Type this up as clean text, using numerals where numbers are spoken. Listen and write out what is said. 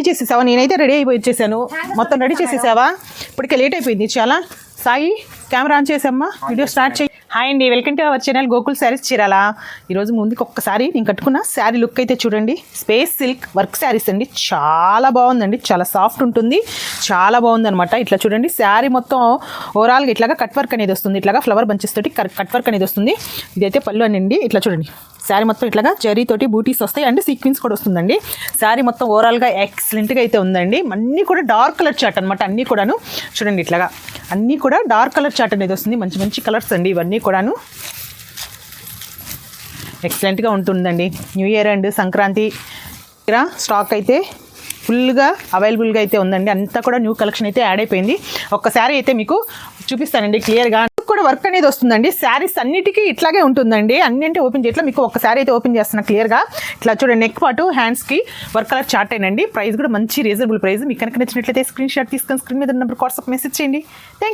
చేసేసావా? నేనైతే రెడీ అయిపోయి వచ్చేసాను. మొత్తం రెడీ చేసేసావా? ఇప్పటికే లేట్ అయిపోయింది చాలా. సాయి కెమెరా ఆన్ చేసమ్మా, వీడియో స్టార్ట్ చేయి. హాయ్ అండి, welcome to our channel Gokul Sarees Chirala. ఈరోజు ముందుకు ఒక్కసారి నేను కట్టుకున్న శారీ లుక్ అయితే చూడండి. స్పేస్ సిల్క్ వర్క్ శారీస్ అండి, చాలా బాగుందండి, చాలా సాఫ్ట్ ఉంటుంది, చాలా బాగుంది అనమాట. ఇట్లా చూడండి, శారీ మొత్తం ఓవరాల్గా ఇట్లాగా కట్ వర్క్ అనేది వస్తుంది, ఇట్లాగా ఫ్లవర్ బంచెస్ తోటి కట్ వర్క్ అనేది వస్తుంది. ఇదైతే పళ్ళు అనండి. ఇట్లా చూడండి, శారీ మొత్తం ఇట్లాగా జరీతోటి బూటీస్ వస్తాయి అండ్ సీక్వెన్స్ కూడా వస్తుందండి. శారీ మొత్తం ఓవరాల్గా ఎక్సలెంట్గా అయితే ఉందండి. అన్నీ కూడా డార్క్ కలర్ చార్ట్ అనమాట. అన్నీ కూడాను చూడండి, ఇట్లాగా అన్నీ కూడా డార్క్ కలర్ చార్ట్ అనేది వస్తుంది. మంచి మంచి కలర్స్ అండి ఇవన్నీ కూడాను. ఎక్సలెంట్గా ఉంటుందండి. New year and Sankranti stock అయితే ఫుల్గా అవైలబుల్గా అయితే ఉందండి. అంతా కూడా న్యూ కలెక్షన్ అయితే యాడ్ అయిపోయింది. ఒక్కసారి అయితే మీకు చూపిస్తానండి క్లియర్గా. కూడా వర్క్ అనేది వస్తుందండి. శారీస్ అన్నిటికీ ఇట్లాగే ఉంటుందండి. అన్నింటి ఓపెన్ చేయట్లా, మీకు ఒక శారీ అయితే ఓపెన్ చేస్తున్నా క్లియర్గా. ఇట్లా చూడండి, నెక్ పాటు హ్యాండ్స్కి వర్క్ కలర్ చార్ట్ అయినండి. ప్రైస్ కూడా మంచి రీజనబుల్ ప్రైస్. మీకు కనుక నచ్చినట్లయితే స్క్రీన్ షాట్ తీసుకొని స్క్రీన్ మీద నెంబర్ వాట్సాప్ మెసేజ్ చేయండి. Thank you.